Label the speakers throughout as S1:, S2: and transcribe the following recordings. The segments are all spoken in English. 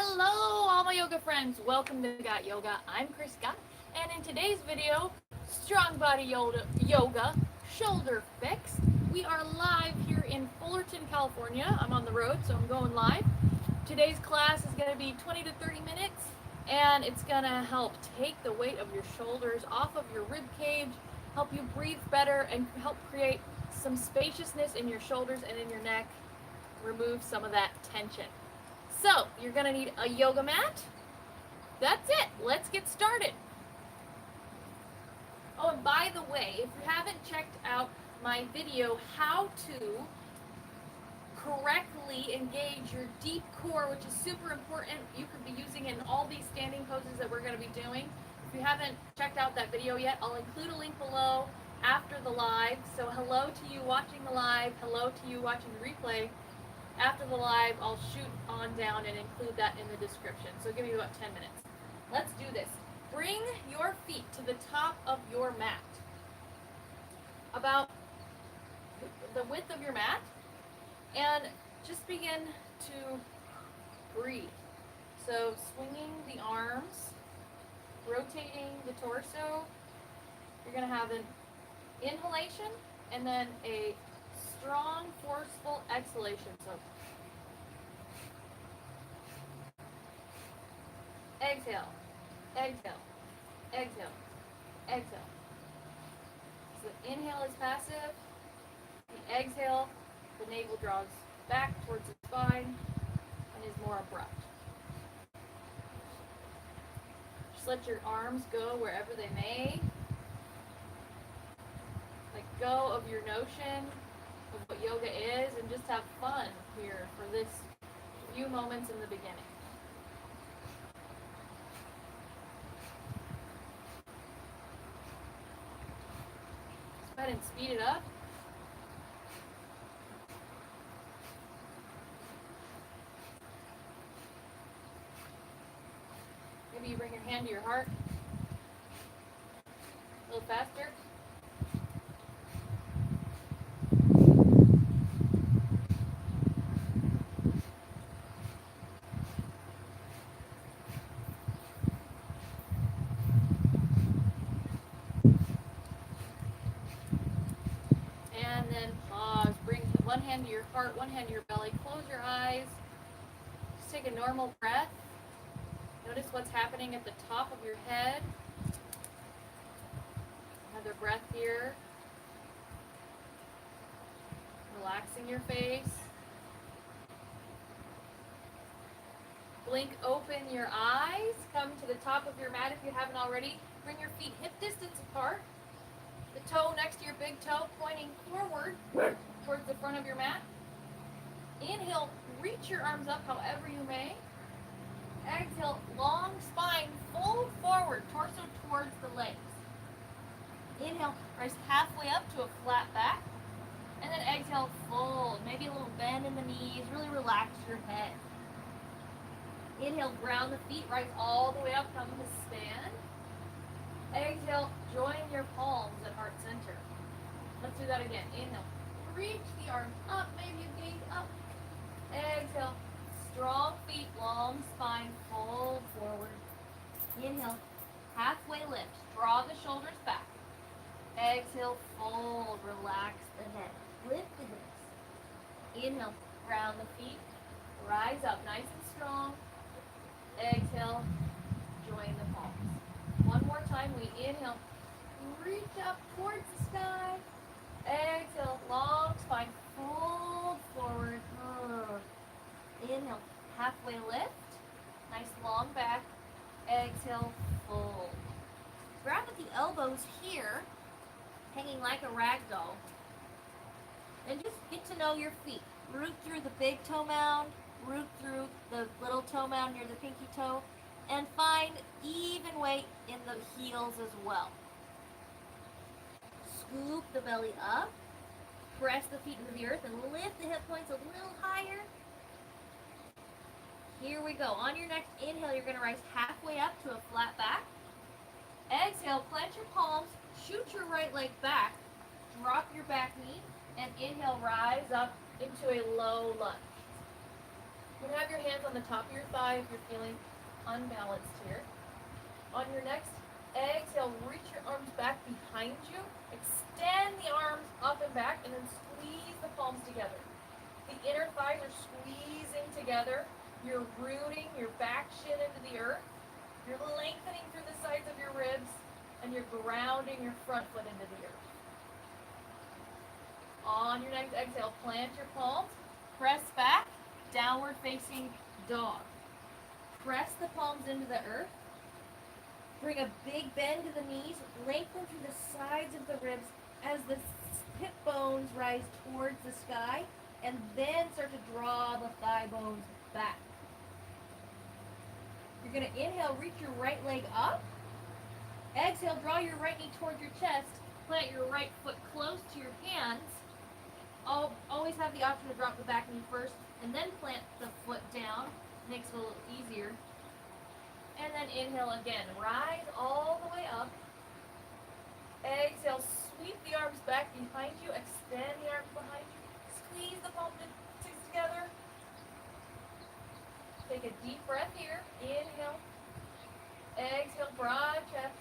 S1: Hello, all my yoga friends. Welcome to Got Yoga. I'm Chris Scott, and in today's video, Strong Body Yoga Shoulder Fix. We are live here in Fullerton, California. I'm on the road, so I'm going live. Today's class is going to be 20 to 30 minutes, and it's going to help take the weight of your shoulders off of your rib cage, help you breathe better, and help create some spaciousness in your shoulders and in your neck, remove some of that tension. So, you're going to need a yoga mat. That's it. Let's get started. Oh, and by the way, if you haven't checked out my video, how to correctly engage your deep core, which is super important, you could be using it in all these standing poses that we're going to be doing. If you haven't checked out that video yet, I'll include a link below after the live. So hello to you watching the live, hello to you watching the replay. After the live, I'll shoot on down and include that in the description. So give me about 10 minutes. Let's do this. Bring your feet to the top of your mat. About the width of your mat. And just begin to breathe. So swinging the arms, rotating the torso. You're going to have an inhalation and then a strong, forceful exhalation. So exhale, exhale, exhale, exhale. So the inhale is passive. The exhale, the navel draws back towards the spine and is more abrupt. Just let your arms go wherever they may. Let go of your notion of what yoga is and just have fun here for this few moments in the beginning. Let's go ahead and speed it up. Maybe you bring your hand to your heart. A little faster. And then pause. Bring one hand to your heart, one hand to your belly. Close your eyes. Just take a normal breath. Notice what's happening at the top of your head. Another breath here. Relaxing your face. Blink open your eyes. Come to the top of your mat if you haven't already. Bring your feet hip distance apart. The toe next to your big toe pointing forward towards the front of your mat. Inhale, reach your arms up however you may. Exhale, long spine, fold forward, torso towards the legs. Inhale, rise halfway up to a flat back. And then exhale, fold. Maybe a little bend in the knees, really relax your head. Inhale, ground the feet, rise all the way up, come to stand. Exhale, join your palms at heart center. Let's do that again. Inhale, reach the arms up, maybe you gaze up. Exhale, strong feet, long spine, fold forward. Inhale, halfway lift, draw the shoulders back. Exhale, fold, relax the head, lift the hips. Inhale, ground the feet, rise up nice and strong. Exhale, join the palms. One more time, we inhale, reach up towards the sky. Exhale, long spine, fold forward. Inhale, halfway lift, nice long back. Exhale, fold. Grab at the elbows here, hanging like a rag doll. And just get to know your feet. Root through the big toe mound, root through the little toe mound near the pinky toe, and find even weight in the heels as well. Scoop the belly up, press the feet into the earth, and lift the hip points a little higher. Here we go. On your next inhale, you're going to rise halfway up to a flat back. Exhale, clench your palms, shoot your right leg back, drop your back knee, and inhale, rise up into a low lunge. You can have your hands on the top of your thigh if you're feeling unbalanced here. On your next exhale, reach your arms back behind you. Extend the arms up and back, and then squeeze the palms together. The inner thighs are squeezing together. You're rooting your back shin into the earth. You're lengthening through the sides of your ribs, and you're grounding your front foot into the earth. On your next exhale, plant your palms, press back, downward facing dog. Press the palms into the earth. Bring a big bend to the knees, lengthen through the sides of the ribs as the hip bones rise towards the sky, and then start to draw the thigh bones back. You're going to inhale, reach your right leg up. Exhale, draw your right knee towards your chest. Plant your right foot close to your hands. Always have the option to drop the back knee first and then plant the foot down. Makes it a little easier. And then inhale again. Rise all the way up. Exhale, sweep the arms back behind you. Extend the arms behind you. Squeeze the palms together. Take a deep breath here. Inhale. Exhale, broad chest.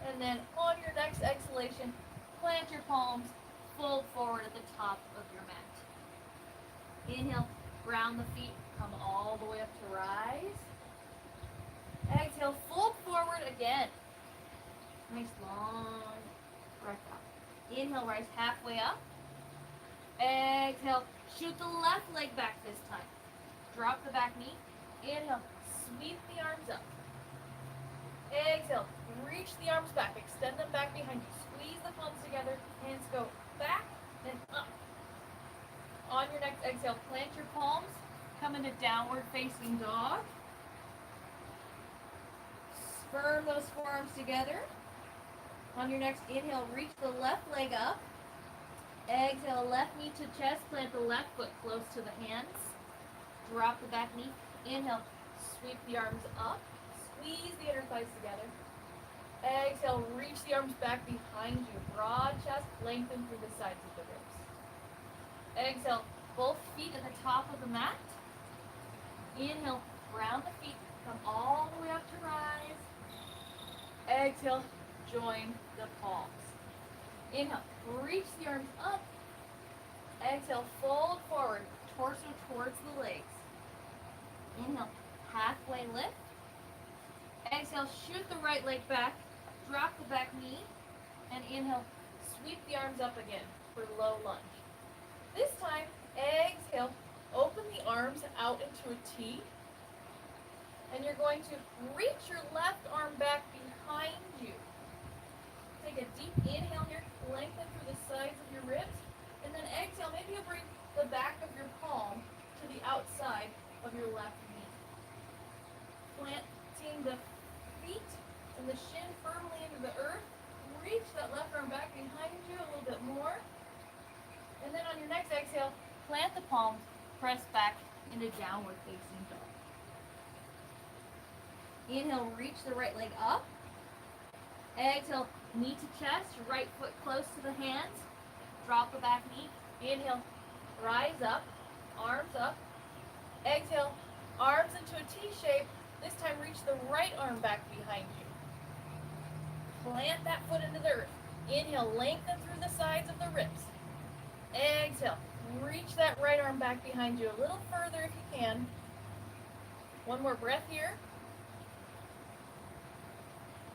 S1: And then on your next exhalation, plant your palms, fold forward at the top of your mat. Inhale, ground the feet, come all the way up to rise. Exhale, fold forward again. Nice long breath out. Inhale, rise halfway up. Exhale, shoot the left leg back this time. Drop the back knee. Inhale, sweep the arms up. Exhale, reach the arms back, extend them back behind you. Squeeze the palms together, hands go back and up. On your next exhale, plant your palms, come into downward facing dog. Firm those forearms together. On your next inhale, reach the left leg up. Exhale, left knee to chest, plant the left foot close to the hands. Drop the back knee. Inhale, sweep the arms up. Squeeze the inner thighs together. Exhale, reach the arms back behind you. Broad chest, lengthen through the sides of the ribs. Exhale, both feet at the top of the mat. Inhale, ground the feet, come all the way up to rise. Exhale, join the palms. Inhale, reach the arms up. Exhale, fold forward, torso towards the legs. Inhale, halfway lift. Exhale, shoot the right leg back, drop the back knee, and inhale, sweep the arms up again for low lunge. This time, exhale, open the arms out into a T, and you're going to reach your left arm back behind you. Take a deep inhale here, lengthen through the sides of your ribs, and then exhale, maybe you'll bring the back of your palm to the outside of your left knee. Planting the feet and the shin firmly into the earth. Reach that left arm back behind you a little bit more. And then on your next exhale, plant the palms, press back into downward facing dog. Inhale, reach the right leg up. Exhale, knee to chest, right foot close to the hands. Drop the back knee. Inhale, rise up, arms up. Exhale, arms into a T shape. This time reach the right arm back behind you. Plant that foot into the earth. Inhale, lengthen through the sides of the ribs. Exhale, reach that right arm back behind you a little further if you can. One more breath here.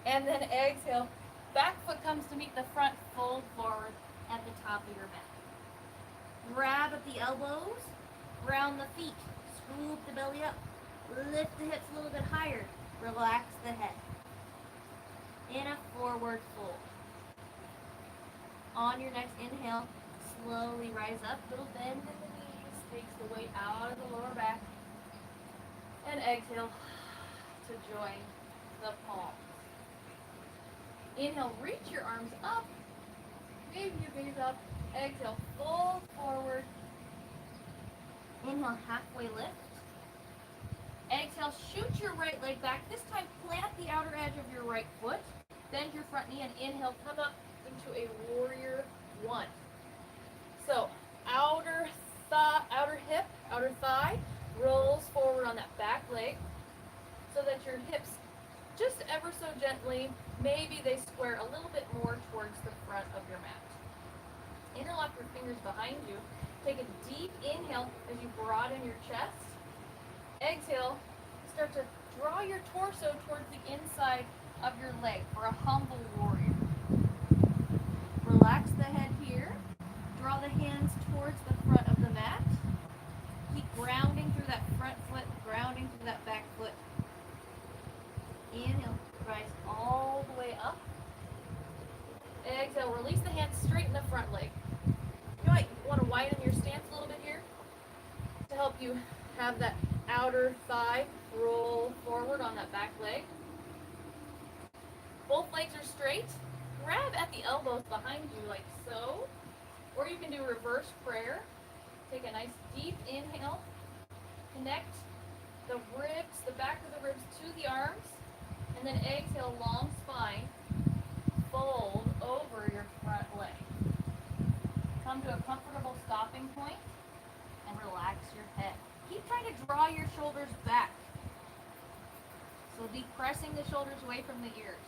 S1: And then exhale, back foot comes to meet the front, fold forward at the top of your mat. Grab at the elbows, round the feet, scoop the belly up, lift the hips a little bit higher, relax the head. In a forward fold. On your next inhale, slowly rise up, little bend in the knees, takes the weight out of the lower back. And exhale to join the palms. Inhale, reach your arms up. Maybe you gaze up. Exhale, fold forward. Inhale, halfway lift. Exhale, shoot your right leg back. This time, plant the outer edge of your right foot. Bend your front knee and inhale, come up into a warrior one. So, outer hip, outer thigh, rolls forward on that back leg so that your hips just ever so gently, maybe they square a little bit more towards the front of your mat. Interlock your fingers behind you. Take a deep inhale as you broaden your chest. Exhale, start to draw your torso towards the inside of your leg for a humble warrior. Relax the head here. Draw the hands towards the front of the mat. Keep grounding through that front foot, grounding through that back foot. Inhale, rise all the way up. Exhale, release the hands, straighten the front leg. You might want to widen your stance a little bit here to help you have that outer thigh roll forward on that back leg. Both legs are straight. Grab at the elbows behind you like so. Or you can do reverse prayer. Take a nice deep inhale. Connect the ribs, the back of the ribs to the arms. And then exhale, long spine. Fold over your front leg. Come to a comfortable stopping point and relax your head. Keep trying to draw your shoulders back. So be pressing the shoulders away from the ears.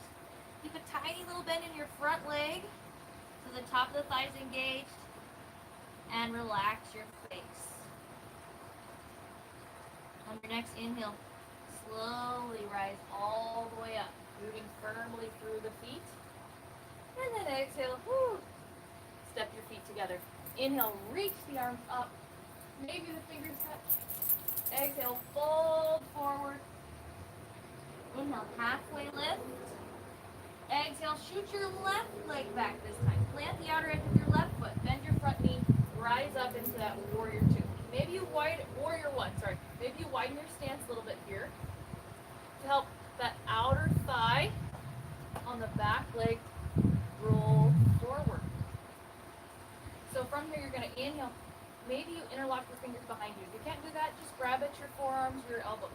S1: Keep a tiny little bend in your front leg so the top of the thigh is engaged. And relax your face. On your next inhale, slowly rise all the way up, moving firmly through the feet. And then exhale, step your feet together. Inhale, reach the arms up. Maybe the fingers touch. Exhale, fold forward. Inhale, halfway lift. Exhale, shoot your left leg back this time. Plant the outer edge of your left foot. Bend your front knee. Rise up into that warrior two. Maybe you warrior one. Maybe you widen your stance a little bit here to help that outer thigh on the back leg roll forward. So from here, you're going to inhale. Maybe you interlock your fingers behind you. If you can't do that, just grab at your forearms or your elbows.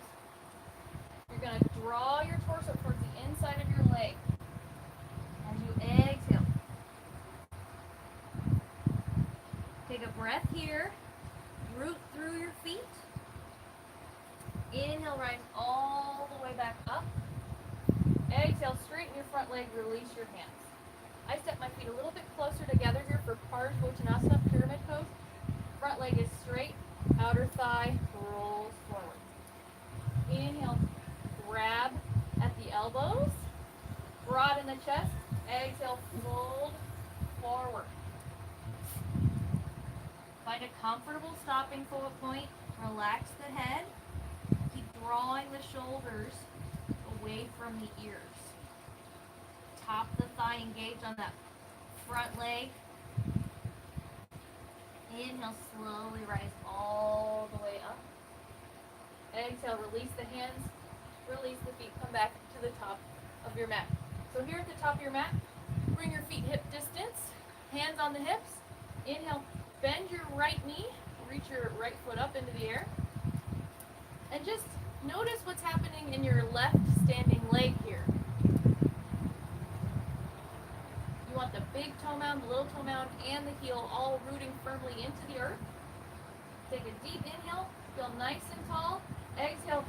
S1: You're going to draw your torso towards the inside of your leg. As you exhale, take a breath here. Root through your feet. Inhale, rise all the way back up. Exhale, straighten your front leg, release your hands. I step my feet a little bit closer together here for Parsvottanasana, pyramid pose. Front leg is straight, outer thigh rolls forward. Inhale, grab at the elbows, broaden the chest. Exhale, fold forward. Find a comfortable stopping point. Relax the head. Keep drawing the shoulders away from the ears. Top of the thigh engaged on that front leg. Inhale, slowly rise all the way up. Exhale, release the hands, release the feet. Come back to the top of your mat. So here at the top of your mat, bring your feet hip distance, hands on the hips. Inhale, bend your right knee, reach your right foot up into the air. And just notice what's happening in your left standing leg here. You want the big toe mound, the little toe mound, and the heel all rooting firmly into the earth. Take a deep inhale, feel nice and tall. Exhale,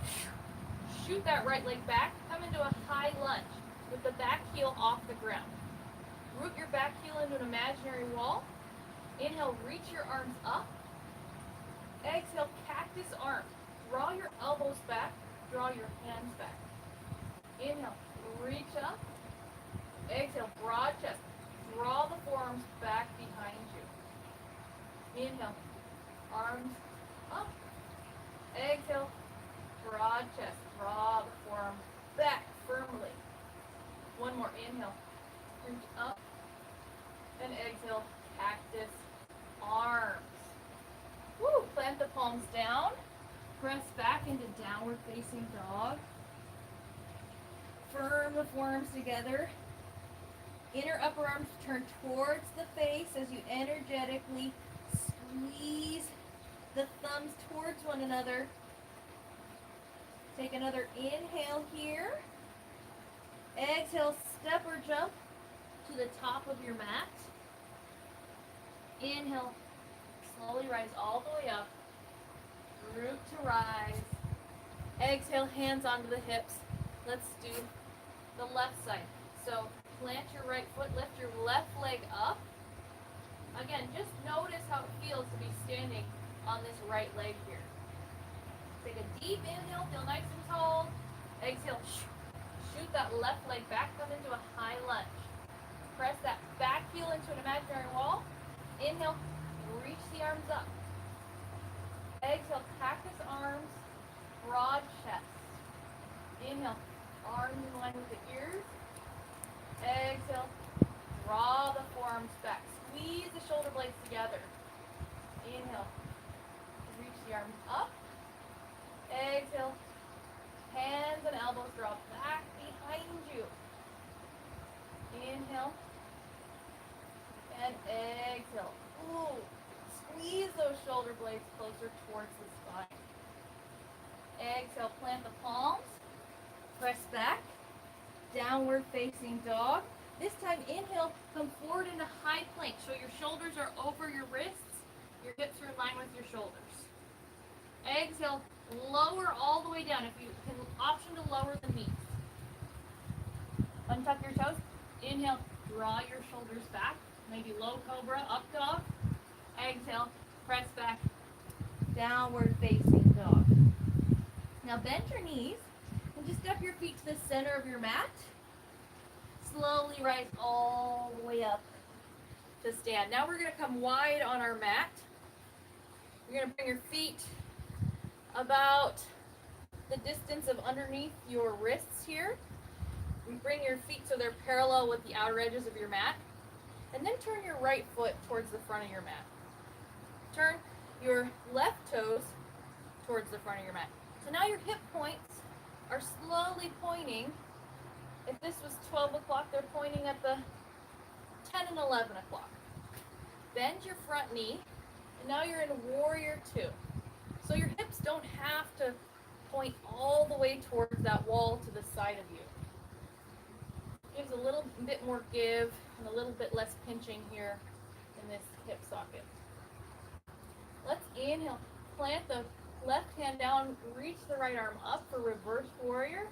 S1: shoot that right leg back. Come into a high lunge with the back heel off the ground. Root your back heel into an imaginary wall. Inhale, reach your arms up. Exhale, cactus arm. Draw your elbows back, draw your hands back. Inhale, reach up. Exhale, broad chest. Draw the forearms back behind you. Inhale, arms up. Exhale, broad chest. Draw the forearms back firmly. One more, inhale. Reach up. And exhale, cactus arms. Woo! Plant the palms down. Press back into downward facing dog. Firm the forearms together. Inner upper arms turn towards the face as you energetically squeeze the thumbs towards one another. Take another inhale here. Exhale, step or jump to the top of your mat. Inhale, slowly rise all the way up. Root to to rise. Exhale, hands onto the hips. Let's do the left side. So plant your right foot, lift your left leg up. Again, just notice how it feels to be standing on this right leg here. Take a deep inhale, feel nice and tall. Exhale, shoot that left leg back, come into a high lunge. Press that back heel into an imaginary wall. Inhale, reach the arms up. Exhale, cactus arms, broad chest. Inhale, arms in line with the ears. Exhale, draw the forearms back. Squeeze the shoulder blades together. Inhale, reach the arms up. Exhale, hands and elbows drop back behind you. Inhale, and exhale. Ooh, squeeze those shoulder blades closer towards the spine. Exhale, plant the palms, press back, downward facing dog. This time, inhale, come forward into high plank. So your shoulders are over your wrists, your hips are in line with your shoulders. Exhale, lower all the way down. If you can, option to lower the knees. Untuck your toes. Inhale, draw your shoulders back. Maybe low cobra, up dog. Exhale, press back, downward facing dog. Now bend your knees and just step your feet to the center of your mat. Slowly rise all the way up to stand. Now we're going to come wide on our mat. You're going to bring your feet about the distance of underneath your wrists here. You bring your feet so they're parallel with the outer edges of your mat. And then turn your right foot towards the front of your mat. Turn your left toes towards the front of your mat. So now your hip points are slowly pointing. If this was 12 o'clock, they're pointing at the 10 and 11 o'clock. Bend your front knee, and now you're in warrior two. So your hips don't have to point all the way towards that wall to the side of you. Gives a little bit more give and a little bit less pinching here in this hip socket. Let's inhale, plant the left hand down, reach the right arm up for reverse warrior,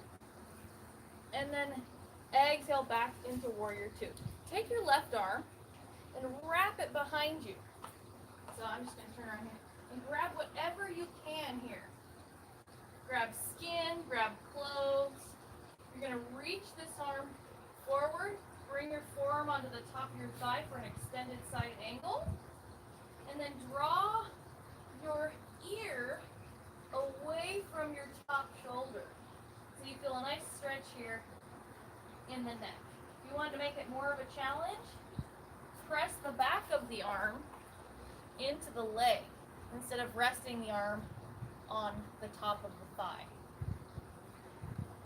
S1: and then exhale back into warrior two. Take your left arm and wrap it behind you. So I'm just going to turn around here and grab whatever you can here. Grab skin, grab clothes. You're going to reach this arm forward, bring your forearm onto the top of your thigh for an extended side angle, and then draw your ear away from your top shoulder. So you feel a nice stretch here in the neck. If you want to make it more of a challenge, press the back of the arm into the leg instead of resting the arm on the top of the thigh.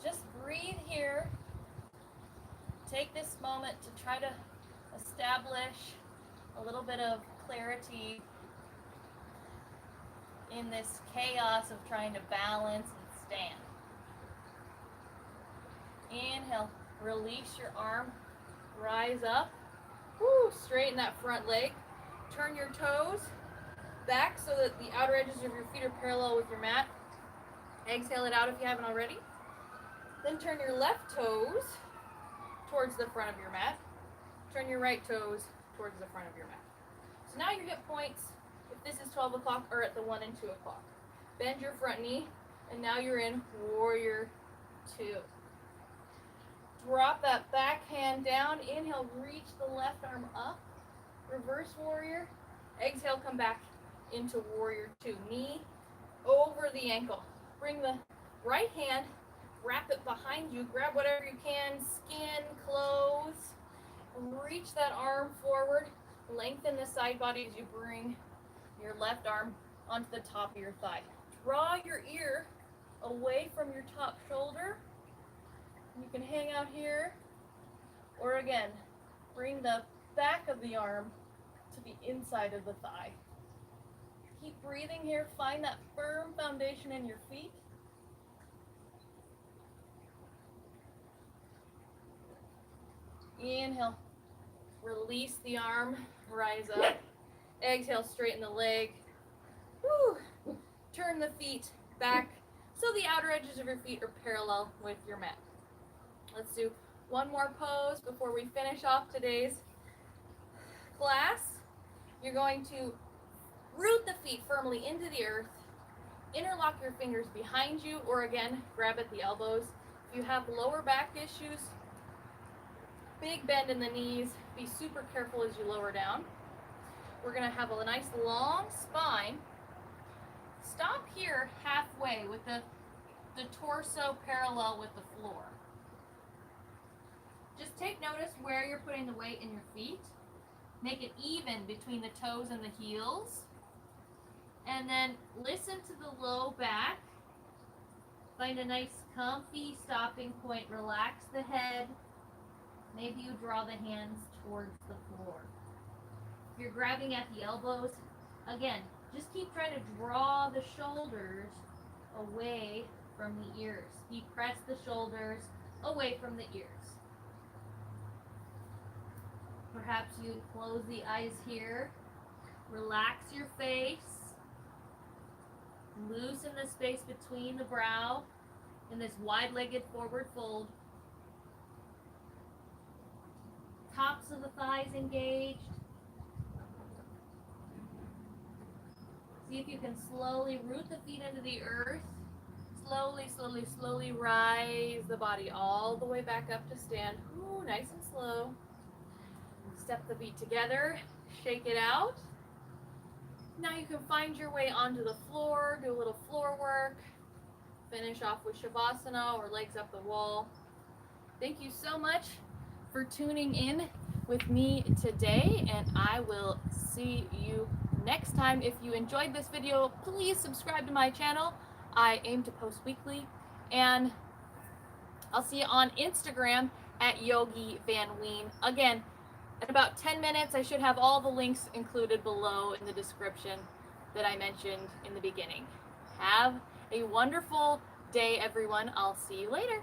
S1: Just breathe here. Take this moment to try to establish a little bit of clarity in this chaos of trying to balance and stand. Inhale, release your arm, rise up. Woo, straighten that front leg. Turn your toes back so that the outer edges of your feet are parallel with your mat. Exhale it out if you haven't already. Then turn your left toes towards the front of your mat. Turn your right toes towards the front of your mat. So now your hip points, if this is 12 o'clock, are at the 1 and 2 o'clock. Bend your front knee, and now you're in warrior two. Drop that back hand down. Inhale, reach the left arm up. Reverse warrior. Exhale, come back into warrior two. Knee over the ankle. Bring the right hand, wrap it behind you. Grab whatever you can, skin, clothes. Reach that arm forward. Lengthen the side body as you bring your left arm onto the top of your thigh. Draw your ear away from your top shoulder. You can hang out here, or again, bring the back of the arm to the inside of the thigh. Keep breathing here. Find that firm foundation in your feet. Inhale, release the arm, rise up. Exhale, straighten the leg. Woo. Turn the feet back so the outer edges of your feet are parallel with your mat. Let's do one more pose before we finish off today's class. You're going to root the feet firmly into the earth, interlock your fingers behind you, or again, grab at the elbows. If you have lower back issues, big bend in the knees, be super careful as you lower down. We're gonna have a nice long spine. Stop here halfway with the torso parallel with the floor. Just take notice where you're putting the weight in your feet. Make it even between the toes and the heels. And then listen to the low back. Find a nice comfy stopping point. Relax the head. Maybe you draw the hands towards the floor. If you're grabbing at the elbows, again, just keep trying to draw the shoulders away from the ears. You press the shoulders away from the ears. Perhaps you close the eyes here. Relax your face. Loosen the space between the brow in this wide-legged forward fold. Tops of the thighs engaged. See if you can slowly root the feet into the earth. Slowly, slowly, slowly rise the body all the way back up to stand. Ooh, nice and slow. Step the feet together, shake it out. Now you can find your way onto the floor, do a little floor work, finish off with Shavasana or legs up the wall. Thank you so much for tuning in with me today, and I will see you next time. If you enjoyed this video, please subscribe to my channel. I aim to post weekly, and I'll see you on Instagram at Yogi Van Ween. Again, in about 10 minutes, I should have all the links included below in the description that I mentioned in the beginning. Have a wonderful day, everyone. I'll see you later.